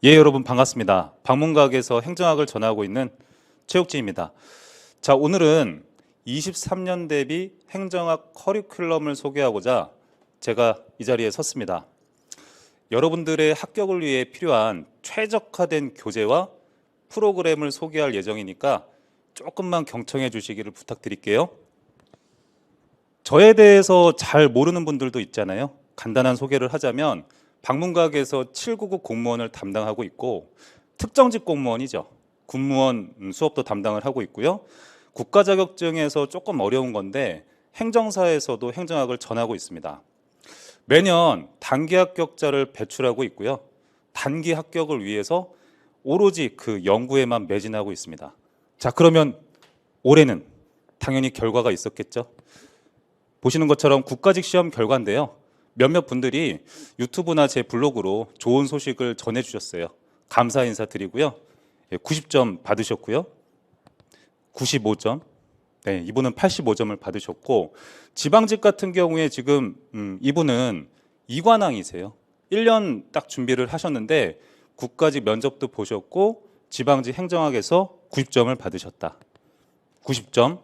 예, 여러분 반갑습니다. 방문각에서 행정학을 전하고 있는 최욱진입니다. 자, 오늘은 23년 대비 행정학 커리큘럼을 소개하고자 제가 이 자리에 섰습니다. 여러분들의 합격을 위해 필요한 최적화된 교재와 프로그램을 소개할 예정이니까 조금만 경청해 주시기를 부탁드릴게요. 저에 대해서 잘 모르는 분들도 있잖아요. 간단한 소개를 하자면 방문각에서 799 공무원을 담당하고 있고 특정직 공무원이죠. 군무원 수업도 담당을 하고 있고요. 국가자격증에서 조금 어려운 건데 행정사에서도 행정학을 전하고 있습니다. 매년 단기 합격자를 배출하고 있고요. 단기 합격을 위해서 오로지 그 연구에만 매진하고 있습니다. 자, 그러면 올해는 당연히 결과가 있었겠죠. 보시는 것처럼 국가직 시험 결과인데요. 몇몇 분들이 유튜브나 제 블로그로 좋은 소식을 전해주셨어요. 감사 인사 드리고요. 90점 받으셨고요. 95점. 네, 이분은 85점을 받으셨고, 지방직 같은 경우에 지금 이분은 이관왕이세요. 1년 딱 준비를 하셨는데 국가직 면접도 보셨고 지방직 행정학에서 90점을 받으셨다. 90점,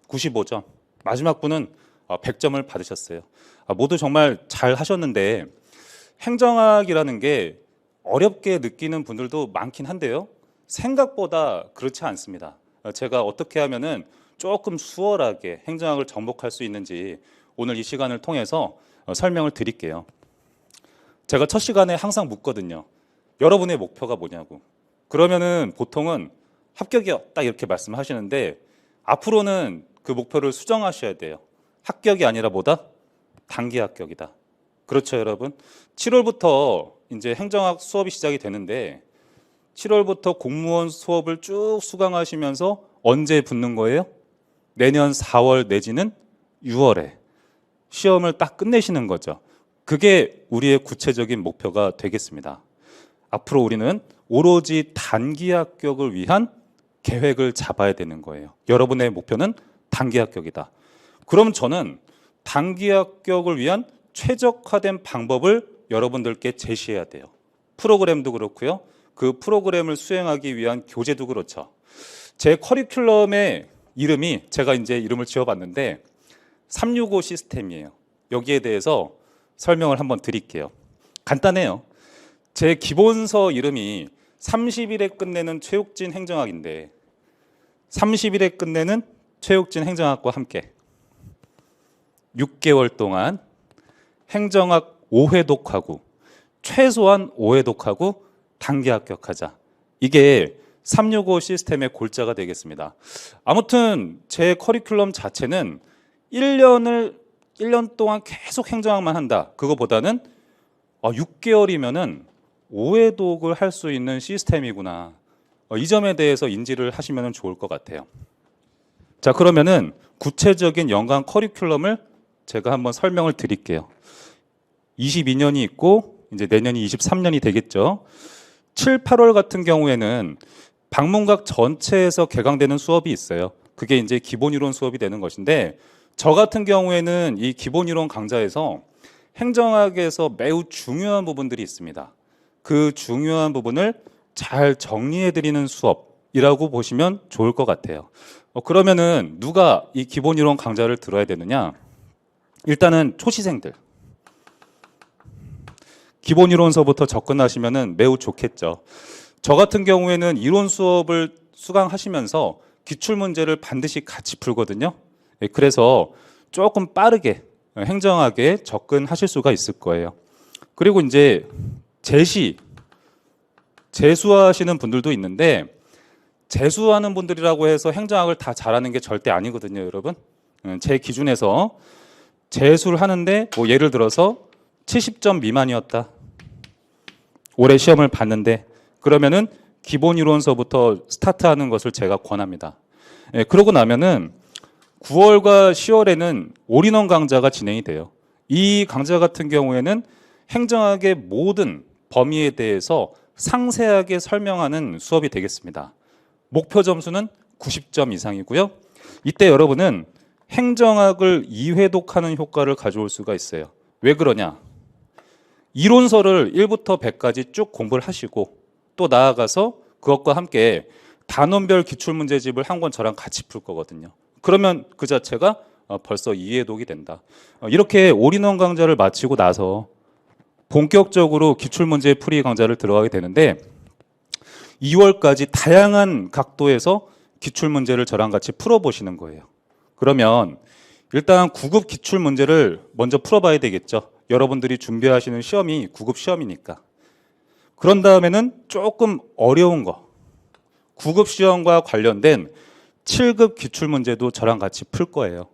95점. 마지막 분은 100점을 받으셨어요. 모두 정말 잘 하셨는데 행정학이라는 게 어렵게 느끼는 분들도 많긴 한데요. 생각보다 그렇지 않습니다. 제가 어떻게 하면은 조금 수월하게 행정학을 정복할 수 있는지 오늘 이 시간을 통해서 설명을 드릴게요. 제가 첫 시간에 항상 묻거든요. 여러분의 목표가 뭐냐고. 그러면은 보통은 합격이요. 딱 이렇게 말씀하시는데 앞으로는 그 목표를 수정하셔야 돼요. 합격이 아니라 뭐다? 단기 합격이다. 그렇죠, 여러분? 7월부터 이제 행정학 수업이 시작이 되는데 7월부터 공무원 수업을 쭉 수강하시면서 언제 붙는 거예요? 내년 4월 내지는 6월에 시험을 딱 끝내시는 거죠. 그게 우리의 구체적인 목표가 되겠습니다. 앞으로 우리는 오로지 단기 합격을 위한 계획을 잡아야 되는 거예요. 여러분의 목표는 단기 합격이다. 그럼 저는 단기 합격을 위한 최적화된 방법을 여러분들께 제시해야 돼요. 프로그램도 그렇고요. 그 프로그램을 수행하기 위한 교재도 그렇죠. 제 커리큘럼의 이름이 제가 이제 이름을 지어봤는데 365 시스템이에요. 여기에 대해서 설명을 한번 드릴게요. 간단해요. 제 기본서 이름이 30일에 끝내는 최욱진 행정학인데 30일에 끝내는 최욱진 행정학과 함께 6개월 동안 행정학 5회독하고 최소한 5회독하고 단기 합격하자. 이게 365 시스템의 골자가 되겠습니다. 아무튼 제 커리큘럼 자체는 1년 동안 계속 행정학만 한다. 그거보다는 6개월이면은 5회독을 할 수 있는 시스템이구나. 이 점에 대해서 인지를 하시면 좋을 것 같아요. 자, 그러면은 구체적인 연간 커리큘럼을 제가 한번 설명을 드릴게요. 22년이 있고 이제 내년이 23년이 되겠죠. 7, 8월 같은 경우에는 방문각 전체에서 개강되는 수업이 있어요. 그게 이제 기본이론 수업이 되는 것인데 저 같은 경우에는 이 기본이론 강좌에서 행정학에서 매우 중요한 부분들이 있습니다. 그 중요한 부분을 잘 정리해 드리는 수업이라고 보시면 좋을 것 같아요. 그러면은 누가 이 기본이론 강좌를 들어야 되느냐? 일단은 초시생들. 기본이론서부터 접근하시면 매우 좋겠죠. 저 같은 경우에는 이론 수업을 수강하시면서 기출문제를 반드시 같이 풀거든요. 그래서 조금 빠르게 행정학에 접근하실 수가 있을 거예요. 그리고 이제 재수하시는 분들도 있는데 재수하는 분들이라고 해서 행정학을 다 잘하는 게 절대 아니거든요, 여러분. 제 기준에서 재수를 하는데 뭐 예를 들어서 70점 미만이었다. 올해 시험을 봤는데 그러면은 기본 이론서부터 스타트하는 것을 제가 권합니다. 그러고 나면은 9월과 10월에는 올인원 강좌가 진행이 돼요. 이 강좌 같은 경우에는 행정학의 모든 범위에 대해서 상세하게 설명하는 수업이 되겠습니다. 목표 점수는 90점 이상이고요. 이때 여러분은 행정학을 2회독하는 효과를 가져올 수가 있어요. 왜 그러냐? 이론서를 1부터 100까지 쭉 공부를 하시고 또 나아가서 그것과 함께 단원별 기출문제집을 한 권 저랑 같이 풀 거거든요. 그러면 그 자체가 벌써 이해독이 된다. 이렇게 올인원 강좌를 마치고 나서 본격적으로 기출문제 풀이 강좌를 들어가게 되는데 2월까지 다양한 각도에서 기출문제를 저랑 같이 풀어보시는 거예요. 그러면 일단 9급 기출문제를 먼저 풀어봐야 되겠죠. 여러분들이 준비하시는 시험이 9급 시험이니까. 그런 다음에는 조금 어려운 거 9급 시험과 관련된 7급 기출문제도 저랑 같이 풀 거예요.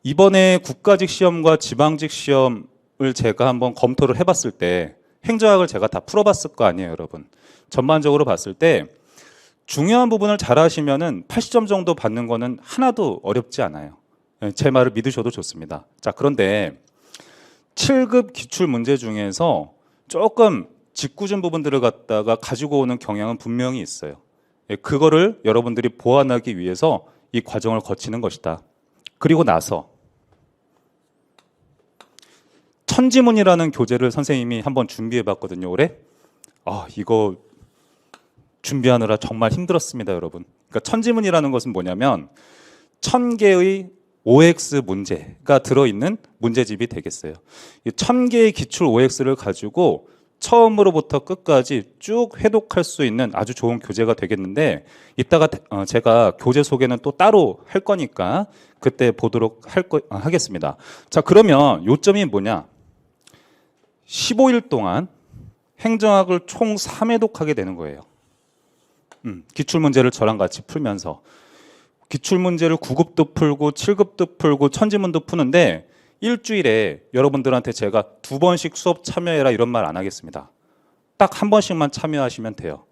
이번에 국가직 시험과 지방직 시험을 제가 한번 검토를 해봤을 때 행정학을 제가 다 풀어봤을 거 아니에요, 여러분. 전반적으로 봤을 때 중요한 부분을 잘 하시면은 80점 정도 받는 거는 하나도 어렵지 않아요. 제 말을 믿으셔도 좋습니다. 자, 그런데 7급 기출 문제 중에서 조금 짓궂은 부분들을 갖다가 가지고 오는 경향은 분명히 있어요. 그거를 여러분들이 보완하기 위해서 이 과정을 거치는 것이다. 그리고 나서 천지문이라는 교재를 선생님이 한번 준비해 봤거든요, 올해. 이거 준비하느라 정말 힘들었습니다, 여러분. 그러니까 천지문이라는 것은 뭐냐면 1000개의 OX 문제가 들어있는 문제집이 되겠어요. 이 1000개의 기출 OX를 가지고 처음으로부터 끝까지 쭉 회독할 수 있는 아주 좋은 교재가 되겠는데 이따가 제가 교재 소개는 또 따로 할 거니까 그때 보도록 하겠습니다. 자, 그러면 요점이 뭐냐? 15일 동안 행정학을 총 3회독하게 되는 거예요. 기출문제를 저랑 같이 풀면서 기출문제를 9급도 풀고 7급도 풀고 천지문도 푸는데 일주일에 여러분들한테 제가 2번씩 수업 참여해라 이런 말 안 하겠습니다. 딱 한 번씩만 참여하시면 돼요.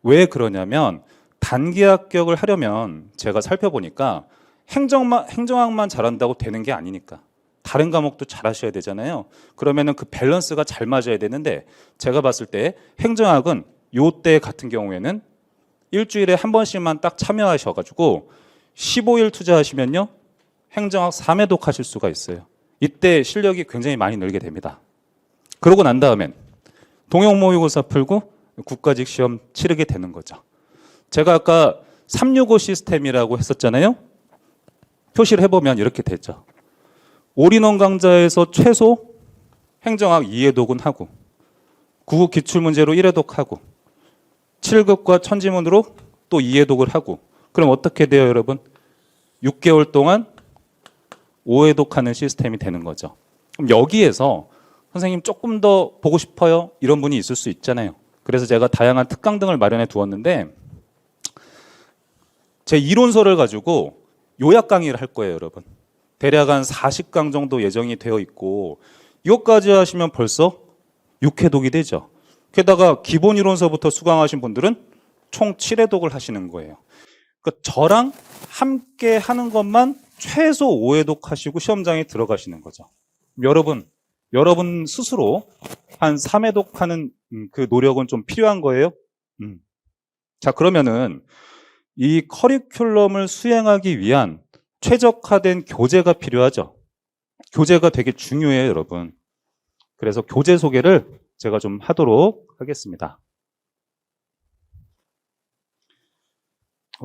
왜 그러냐면 단기 합격을 하려면 제가 살펴보니까 행정학만 잘한다고 되는 게 아니니까 다른 과목도 잘하셔야 되잖아요. 그러면은 그 밸런스가 잘 맞아야 되는데 제가 봤을 때 행정학은 요때 같은 경우에는 일주일에 한 번씩만 딱 참여하셔가지고 15일 투자하시면요 행정학 3회독 하실 수가 있어요. 이때 실력이 굉장히 많이 늘게 됩니다. 그러고 난 다음엔 동형 모의고사 풀고 국가직 시험 치르게 되는 거죠. 제가 아까 365 시스템이라고 했었잖아요. 표시를 해보면 이렇게 되죠. 올인원 강좌에서 최소 행정학 2회독은 하고 9급 기출문제로 1회독하고 7급과 천지문으로 또 2회독을 하고 그럼 어떻게 돼요, 여러분? 6개월 동안 5회독하는 시스템이 되는 거죠. 그럼 여기에서 선생님 조금 더 보고 싶어요? 이런 분이 있을 수 있잖아요. 그래서 제가 다양한 특강 등을 마련해 두었는데 제 이론서를 가지고 요약 강의를 할 거예요, 여러분. 대략 한 40강 정도 예정이 되어 있고 이것까지 하시면 벌써 6회독이 되죠. 게다가 기본 이론서부터 수강하신 분들은 총 7회독을 하시는 거예요. 그러니까 저랑 함께 하는 것만 최소 5회독 하시고 시험장에 들어가시는 거죠. 여러분 스스로 한 3회독 하는 그 노력은 좀 필요한 거예요. 자, 그러면은 이 커리큘럼을 수행하기 위한 최적화된 교재가 필요하죠. 교재가 되게 중요해요, 여러분. 그래서 교재 소개를 제가 좀 하도록 하겠습니다.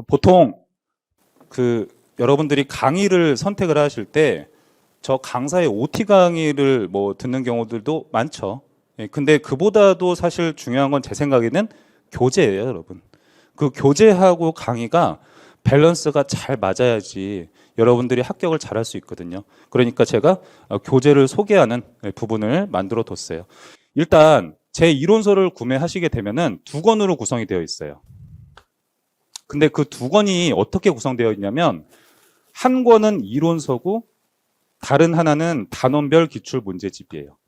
보통 여러분들이 강의를 선택을 하실 때 저 강사의 OT 강의를 듣는 경우들도 많죠. 근데 그보다도 사실 중요한 건 제 생각에는 교재예요, 여러분. 그 교재하고 강의가 밸런스가 잘 맞아야지 여러분들이 합격을 잘 할 수 있거든요. 그러니까 제가 교재를 소개하는 부분을 만들어 뒀어요. 일단 제 이론서를 구매하시게 되면은 2권으로 구성이 되어 있어요. 근데 그 2권이 어떻게 구성되어 있냐면 한 권은 이론서고 다른 하나는 단원별 기출 문제집이에요.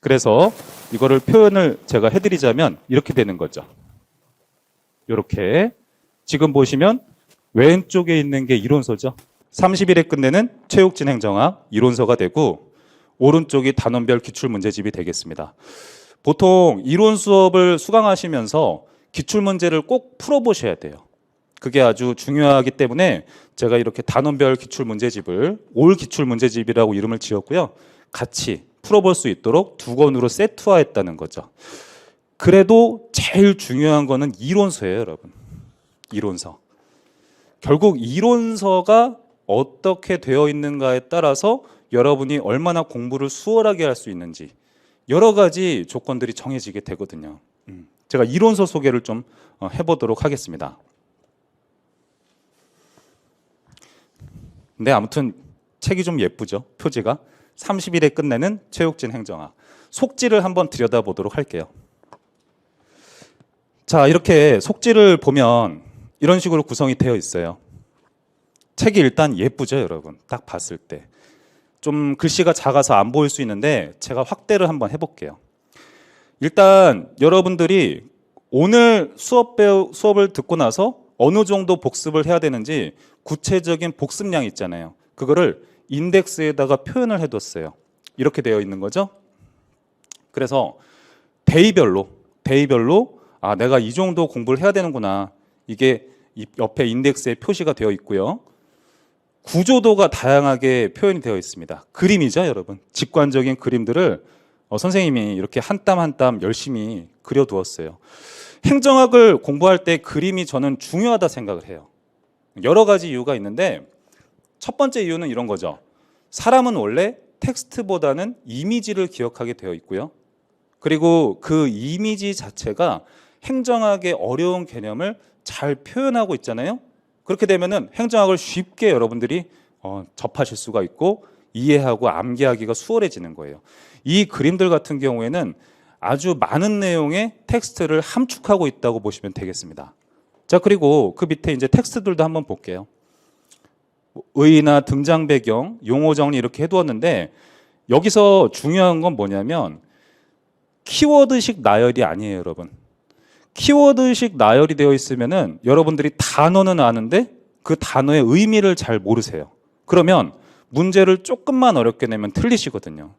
그래서 이거를 표현을 제가 해드리자면 이렇게 되는 거죠. 이렇게 지금 보시면 왼쪽에 있는 게 이론서죠. 30일에 끝내는 체육진 행정학 이론서가 되고 오른쪽이 단원별 기출 문제집이 되겠습니다. 보통 이론 수업을 수강하시면서 기출 문제를 꼭 풀어보셔야 돼요. 그게 아주 중요하기 때문에 제가 이렇게 단원별 기출 문제집을 올 기출 문제집이라고 이름을 지었고요. 같이 풀어볼 수 있도록 2권으로 세트화했다는 거죠. 그래도 제일 중요한 거는 이론서예요, 여러분. 이론서. 결국 이론서가 어떻게 되어 있는가에 따라서 여러분이 얼마나 공부를 수월하게 할 수 있는지 여러 가지 조건들이 정해지게 되거든요. 제가 이론서 소개를 좀 해보도록 하겠습니다. 근데 아무튼 책이 좀 예쁘죠? 표지가 30일에 끝내는 최욱진 행정학. 속지를 한번 들여다보도록 할게요. 자, 이렇게 속지를 보면 이런 식으로 구성이 되어 있어요. 책이 일단 예쁘죠, 여러분? 딱 봤을 때. 좀 글씨가 작아서 안 보일 수 있는데 제가 확대를 한번 해볼게요. 일단 여러분들이 오늘 수업을 듣고 나서 어느 정도 복습을 해야 되는지 구체적인 복습량 있잖아요. 그거를 인덱스에다가 표현을 해뒀어요. 이렇게 되어 있는 거죠. 그래서 데이별로 내가 이 정도 공부를 해야 되는구나. 이게 옆에 인덱스에 표시가 되어 있고요. 구조도가 다양하게 표현이 되어 있습니다. 그림이죠, 여러분. 직관적인 그림들을 선생님이 이렇게 한 땀 한 땀 열심히 그려두었어요. 행정학을 공부할 때 그림이 저는 중요하다 생각을 해요. 여러 가지 이유가 있는데 첫 번째 이유는 이런 거죠. 사람은 원래 텍스트보다는 이미지를 기억하게 되어 있고요. 그리고 그 이미지 자체가 행정학의 어려운 개념을 잘 표현하고 있잖아요. 그렇게 되면은 행정학을 쉽게 여러분들이 접하실 수가 있고 이해하고 암기하기가 수월해지는 거예요. 이 그림들 같은 경우에는 아주 많은 내용의 텍스트를 함축하고 있다고 보시면 되겠습니다. 자, 그리고 그 밑에 이제 텍스트들도 한번 볼게요. 의의나 등장 배경, 용어 정리 이렇게 해두었는데 여기서 중요한 건 뭐냐면 키워드식 나열이 아니에요, 여러분. 키워드식 나열이 되어 있으면은 여러분들이 단어는 아는데 그 단어의 의미를 잘 모르세요. 그러면 문제를 조금만 어렵게 내면 틀리시거든요.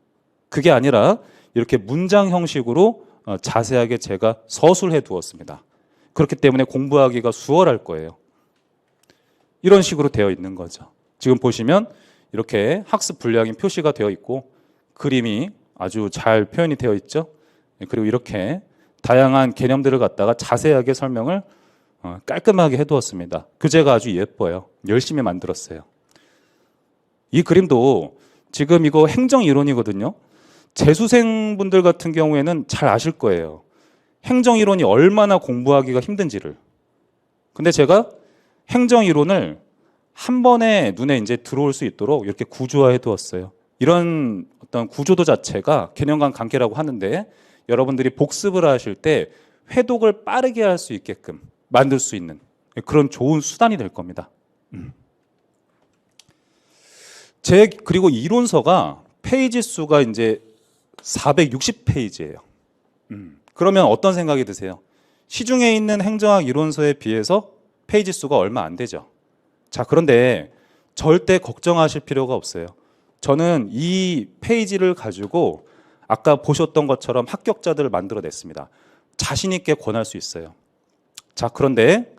그게 아니라 이렇게 문장 형식으로 자세하게 제가 서술해 두었습니다. 그렇기 때문에 공부하기가 수월할 거예요. 이런 식으로 되어 있는 거죠. 지금 보시면 이렇게 학습 분량이 표시가 되어 있고 그림이 아주 잘 표현이 되어 있죠. 그리고 이렇게 다양한 개념들을 갖다가 자세하게 설명을 깔끔하게 해두었습니다. 교재가 아주 예뻐요. 열심히 만들었어요. 이 그림도 지금 이거 행정이론이거든요. 재수생분들 같은 경우에는 잘 아실 거예요. 행정이론이 얼마나 공부하기가 힘든지를. 근데 제가 행정이론을 한 번에 눈에 이제 들어올 수 있도록 이렇게 구조화해 두었어요. 이런 어떤 구조도 자체가 개념 간 관계라고 하는데 여러분들이 복습을 하실 때 회독을 빠르게 할 수 있게끔 만들 수 있는 그런 좋은 수단이 될 겁니다. 그리고 이론서가 페이지 수가 이제 460페이지예요. 그러면 어떤 생각이 드세요? 시중에 있는 행정학 이론서에 비해서 페이지 수가 얼마 안 되죠. 자, 그런데 절대 걱정하실 필요가 없어요. 저는 이 페이지를 가지고 아까 보셨던 것처럼 합격자들을 만들어냈습니다. 자신 있게 권할 수 있어요. 자, 그런데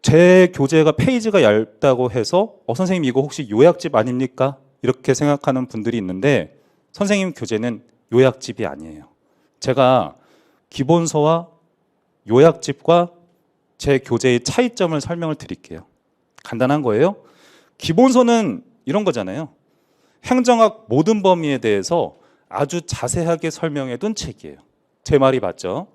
제 교재가 페이지가 얇다고 해서 선생님 이거 혹시 요약집 아닙니까? 이렇게 생각하는 분들이 있는데 선생님 교재는 요약집이 아니에요. 제가 기본서와 요약집과 제 교재의 차이점을 설명을 드릴게요. 간단한 거예요. 기본서는 이런 거잖아요. 행정학 모든 범위에 대해서 아주 자세하게 설명해 둔 책이에요. 제 말이 맞죠?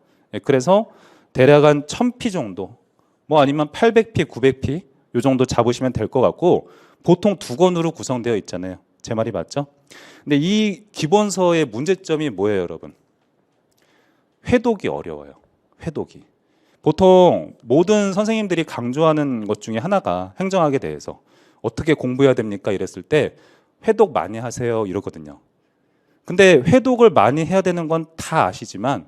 그래서 대략 한 1000피 정도, 뭐 아니면 800피, 900피 이 정도 잡으시면 될 것 같고 보통 2권으로 구성되어 있잖아요. 제 말이 맞죠? 근데 이 기본서의 문제점이 뭐예요, 여러분? 회독이 어려워요. 회독이. 보통 모든 선생님들이 강조하는 것 중에 하나가 행정학에 대해서 어떻게 공부해야 됩니까? 이랬을 때 회독 많이 하세요 이러거든요. 근데 회독을 많이 해야 되는 건 다 아시지만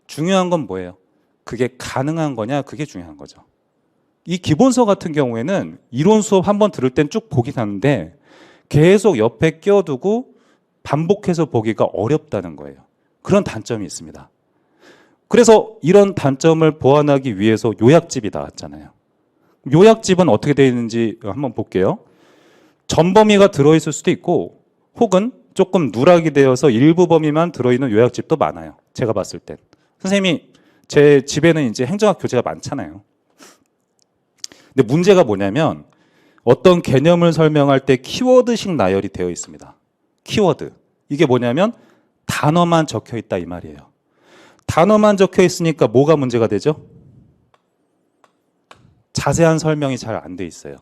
중요한 건 뭐예요? 그게 가능한 거냐? 그게 중요한 거죠. 이 기본서 같은 경우에는 이론 수업 한번 들을 땐 쭉 보긴 하는데 계속 옆에 끼워두고 반복해서 보기가 어렵다는 거예요. 그런 단점이 있습니다. 그래서 이런 단점을 보완하기 위해서 요약집이 나왔잖아요. 요약집은 어떻게 되어 있는지 한번 볼게요. 전 범위가 들어있을 수도 있고 혹은 조금 누락이 되어서 일부 범위만 들어있는 요약집도 많아요. 제가 봤을 땐. 선생님이 제 집에는 이제 행정학 교재가 많잖아요. 근데 문제가 뭐냐면 어떤 개념을 설명할 때 키워드식 나열이 되어 있습니다. 키워드. 이게 뭐냐면 단어만 적혀 있다 이 말이에요. 단어만 적혀 있으니까 뭐가 문제가 되죠? 자세한 설명이 잘 안 돼 있어요.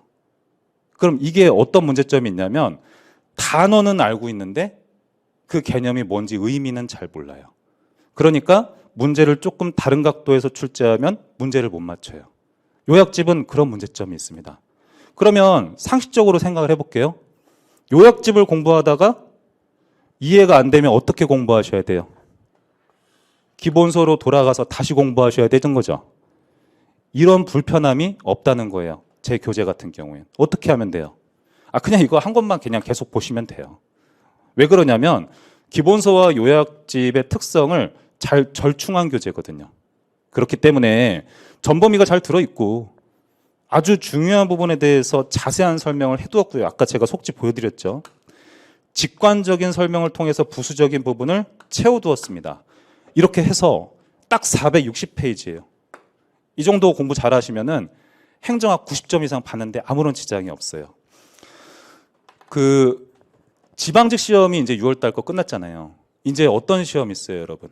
그럼 이게 어떤 문제점이 있냐면 단어는 알고 있는데 그 개념이 뭔지 의미는 잘 몰라요. 그러니까 문제를 조금 다른 각도에서 출제하면 문제를 못 맞춰요. 요약집은 그런 문제점이 있습니다. 그러면 상식적으로 생각을 해볼게요. 요약집을 공부하다가 이해가 안 되면 어떻게 공부하셔야 돼요? 기본서로 돌아가서 다시 공부하셔야 되는 거죠. 이런 불편함이 없다는 거예요. 제 교재 같은 경우엔. 어떻게 하면 돼요? 그냥 이거 한 것만 그냥 계속 보시면 돼요. 왜 그러냐면 기본서와 요약집의 특성을 잘 절충한 교재거든요. 그렇기 때문에 전범위가 잘 들어있고 아주 중요한 부분에 대해서 자세한 설명을 해두었고요. 아까 제가 속지 보여드렸죠. 직관적인 설명을 통해서 부수적인 부분을 채워두었습니다. 이렇게 해서 딱 460페이지예요. 이 정도 공부 잘 하시면은 행정학 90점 이상 받는데 아무런 지장이 없어요. 그 지방직 시험이 이제 6월 달 거 끝났잖아요. 이제 어떤 시험이 있어요, 여러분?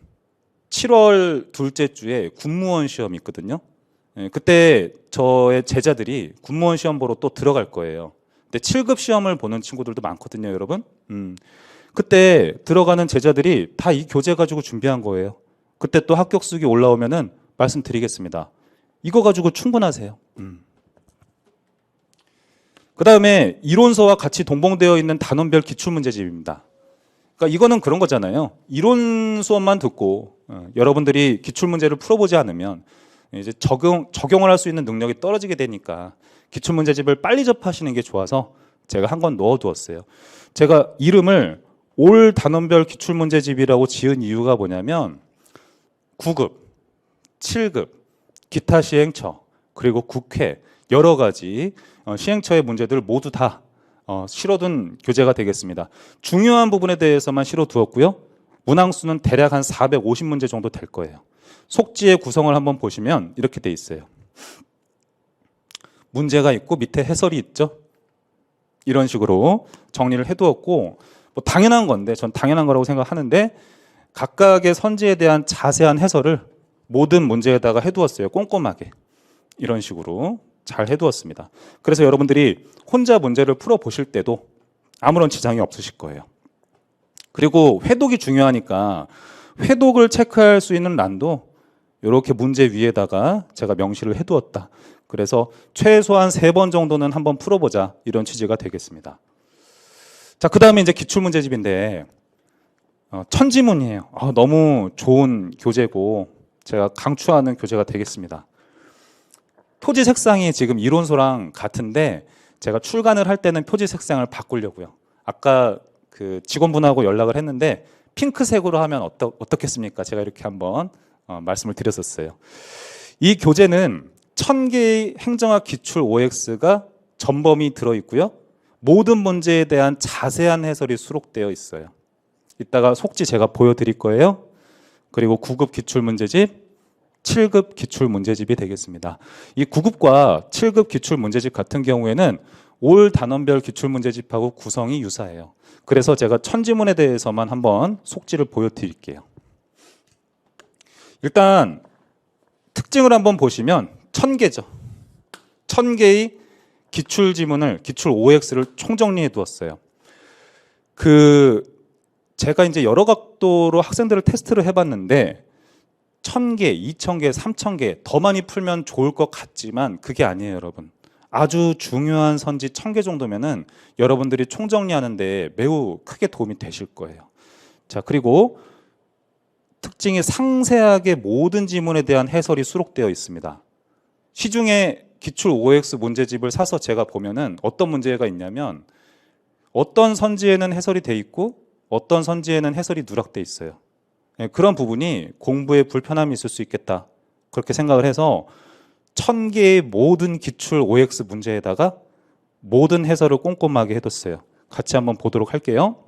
7월 둘째 주에 군무원 시험이 있거든요. 그때 저의 제자들이 군무원 시험 보러 또 들어갈 거예요. 근데 7급 시험을 보는 친구들도 많거든요, 여러분. 그때 들어가는 제자들이 다 이 교재 가지고 준비한 거예요. 그때 또 합격수기 올라오면은 말씀드리겠습니다. 이거 가지고 충분하세요. 그 다음에 이론서와 같이 동봉되어 있는 단원별 기출문제집입니다. 그러니까 이거는 그런 거잖아요. 이론 수업만 듣고 여러분들이 기출문제를 풀어보지 않으면 이제 적용을 할 수 있는 능력이 떨어지게 되니까 기출문제집을 빨리 접하시는 게 좋아서 제가 한 건 넣어두었어요. 제가 이름을 올 단원별 기출문제집이라고 지은 이유가 뭐냐면 9급, 7급, 기타 시행처, 그리고 국회 여러 가지 시행처의 문제들 모두 다 실어둔 교재가 되겠습니다. 중요한 부분에 대해서만 실어두었고요. 문항수는 대략 한 450문제 정도 될 거예요. 속지의 구성을 한번 보시면 이렇게 돼 있어요. 문제가 있고 밑에 해설이 있죠. 이런 식으로 정리를 해두었고 뭐 당연한 건데 전 당연한 거라고 생각하는데 각각의 선지에 대한 자세한 해설을 모든 문제에다가 해두었어요. 꼼꼼하게. 이런 식으로 잘 해두었습니다. 그래서 여러분들이 혼자 문제를 풀어보실 때도 아무런 지장이 없으실 거예요. 그리고 회독이 중요하니까 회독을 체크할 수 있는 란도 이렇게 문제 위에다가 제가 명시를 해두었다. 그래서 최소한 3번 정도는 한번 풀어보자 이런 취지가 되겠습니다. 자, 그 다음에 이제 기출문제집인데 천지문이에요. 너무 좋은 교재고 제가 강추하는 교재가 되겠습니다. 표지 색상이 지금 이론서랑 같은데 제가 출간을 할 때는 표지 색상을 바꾸려고요. 아까 그 직원분하고 연락을 했는데 핑크색으로 하면 어떻겠습니까? 제가 이렇게 한번 말씀을 드렸었어요. 이 교재는 1000개의 행정학 기출 OX가 전범이 들어있고요. 모든 문제에 대한 자세한 해설이 수록되어 있어요. 이따가 속지 제가 보여드릴 거예요. 그리고 9급 기출문제집, 7급 기출문제집이 되겠습니다. 이 9급과 7급 기출문제집 같은 경우에는 올 단원별 기출문제집하고 구성이 유사해요. 그래서 제가 천지문에 대해서만 한번 속지를 보여드릴게요. 일단 특징을 한번 보시면 1000개죠. 1000개의 기출지문을, 기출 OX를 총정리해 두었어요. 제가 이제 여러 각도로 학생들을 테스트를 해봤는데 1000개, 2000개, 3000개 더 많이 풀면 좋을 것 같지만 그게 아니에요, 여러분. 아주 중요한 선지 1000개 정도면은 여러분들이 총정리하는데 매우 크게 도움이 되실 거예요. 자, 그리고 특징이 상세하게 모든 지문에 대한 해설이 수록되어 있습니다. 시중에 기출 OX 문제집을 사서 제가 보면은 어떤 문제가 있냐면 어떤 선지에는 해설이 돼 있고 어떤 선지에는 해설이 누락돼 있어요. 그런 부분이 공부에 불편함이 있을 수 있겠다. 그렇게 생각을 해서 1000개의 모든 기출 OX 문제에다가 모든 해설을 꼼꼼하게 해뒀어요. 같이 한번 보도록 할게요.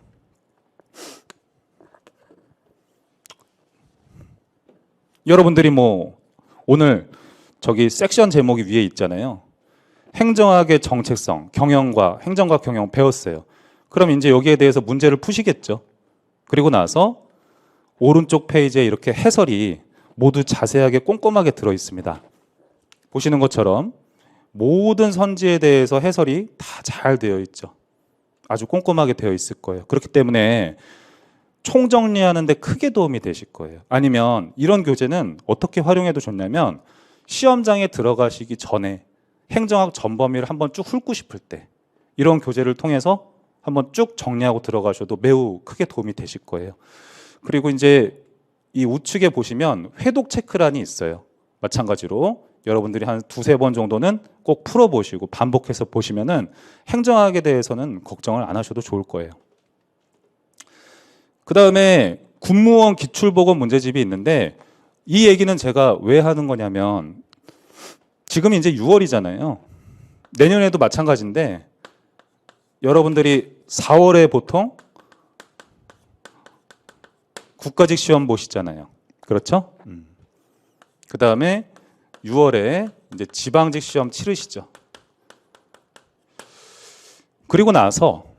여러분들이 뭐 오늘 저기 섹션 제목이 위에 있잖아요. 행정학의 정책성, 경영과 행정과 경영 배웠어요. 그럼 이제 여기에 대해서 문제를 푸시겠죠. 그리고 나서 오른쪽 페이지에 이렇게 해설이 모두 자세하게 꼼꼼하게 들어 있습니다. 보시는 것처럼 모든 선지에 대해서 해설이 다 잘 되어 있죠. 아주 꼼꼼하게 되어 있을 거예요. 그렇기 때문에 총정리하는 데 크게 도움이 되실 거예요. 아니면 이런 교재는 어떻게 활용해도 좋냐면 시험장에 들어가시기 전에 행정학 전범위를 한번 쭉 훑고 싶을 때 이런 교재를 통해서 한번 쭉 정리하고 들어가셔도 매우 크게 도움이 되실 거예요. 그리고 이제 이 우측에 보시면 회독 체크란이 있어요. 마찬가지로 여러분들이 한 두세 번 정도는 꼭 풀어보시고 반복해서 보시면은 행정학에 대해서는 걱정을 안 하셔도 좋을 거예요. 그 다음에 군무원 기출보건 문제집이 있는데 이 얘기는 제가 왜 하는 거냐면 지금 이제 6월이잖아요. 내년에도 마찬가지인데 여러분들이 4월에 보통 국가직 시험 보시잖아요. 그렇죠? 그 다음에 6월에 이제 지방직 시험 치르시죠. 그리고 나서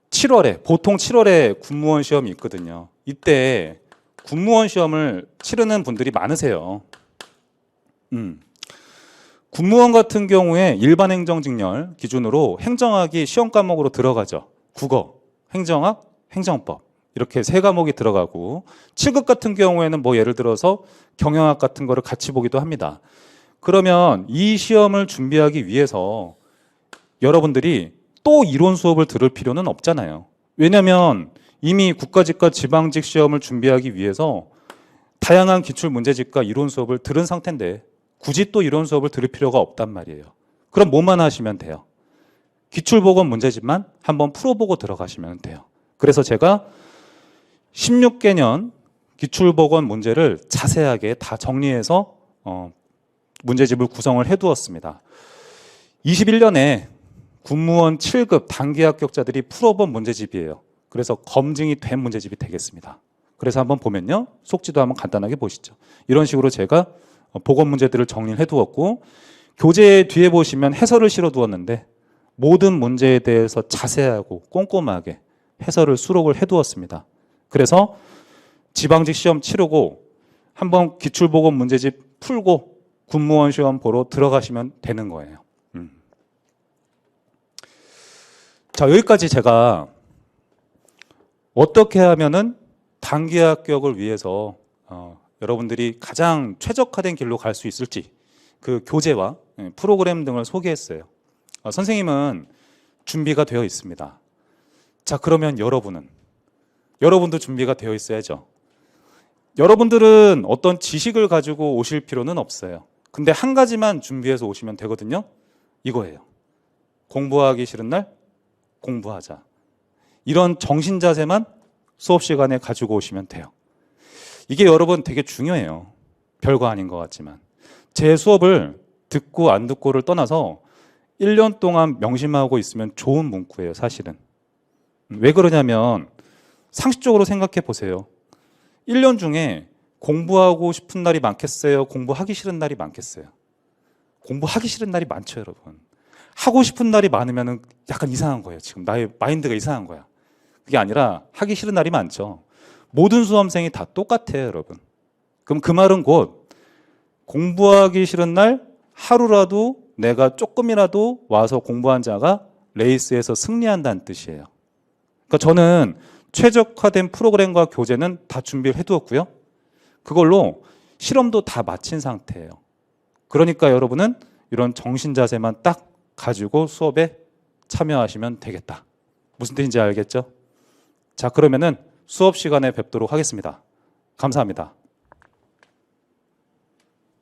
7월에 보통 7월에 군무원 시험이 있거든요. 이때 군무원 시험을 치르는 분들이 많으세요. 군무원 같은 경우에 일반 행정직렬 기준으로 행정학이 시험 과목으로 들어가죠. 국어, 행정학, 행정법 이렇게 세 과목이 들어가고 7급 같은 경우에는 뭐 예를 들어서 경영학 같은 거를 같이 보기도 합니다. 그러면 이 시험을 준비하기 위해서 여러분들이 또 이론 수업을 들을 필요는 없잖아요. 왜냐하면 이미 국가직과 지방직 시험을 준비하기 위해서 다양한 기출 문제집과 이론 수업을 들은 상태인데 굳이 또 이론 수업을 들을 필요가 없단 말이에요. 그럼 뭐만 하시면 돼요? 기출보건 문제집만 한번 풀어보고 들어가시면 돼요. 그래서 제가 16개년 기출보건 문제를 자세하게 다 정리해서 문제집을 구성을 해두었습니다. 21년에 군무원 7급 단기 합격자들이 풀어본 문제집이에요. 그래서 검증이 된 문제집이 되겠습니다. 그래서 한번 보면요. 속지도 한번 간단하게 보시죠. 이런 식으로 제가 보건 문제들을 정리를 해두었고 교재 뒤에 보시면 해설을 실어두었는데 모든 문제에 대해서 자세하고 꼼꼼하게 해설을 수록을 해두었습니다. 그래서 지방직 시험 치르고 한번 기출보건 문제집 풀고 군무원 시험 보러 들어가시면 되는 거예요. 자, 여기까지 제가 어떻게 하면은 단기 합격을 위해서 여러분들이 가장 최적화된 길로 갈 수 있을지 그 교재와 프로그램 등을 소개했어요. 선생님은 준비가 되어 있습니다. 자, 그러면 여러분도 준비가 되어 있어야죠. 여러분들은 어떤 지식을 가지고 오실 필요는 없어요. 근데 한 가지만 준비해서 오시면 되거든요. 이거예요. 공부하기 싫은 날 공부하자. 이런 정신 자세만 수업 시간에 가지고 오시면 돼요. 이게 여러분 되게 중요해요. 별거 아닌 것 같지만. 제 수업을 듣고 안 듣고를 떠나서 1년 동안 명심하고 있으면 좋은 문구예요, 사실은. 왜 그러냐면 상식적으로 생각해 보세요. 1년 중에 공부하고 싶은 날이 많겠어요? 공부하기 싫은 날이 많겠어요? 공부하기 싫은 날이 많죠, 여러분. 하고 싶은 날이 많으면 약간 이상한 거예요. 지금 나의 마인드가 이상한 거야. 그게 아니라 하기 싫은 날이 많죠. 모든 수험생이 다 똑같아요, 여러분. 그럼 그 말은 곧 공부하기 싫은 날 하루라도 내가 조금이라도 와서 공부한 자가 레이스에서 승리한다는 뜻이에요. 그러니까 저는 최적화된 프로그램과 교재는 다 준비를 해두었고요. 그걸로 실험도 다 마친 상태예요. 그러니까 여러분은 이런 정신 자세만 딱 가지고 수업에 참여하시면 되겠다. 무슨 뜻인지 알겠죠? 자, 그러면은 수업 시간에 뵙도록 하겠습니다. 감사합니다.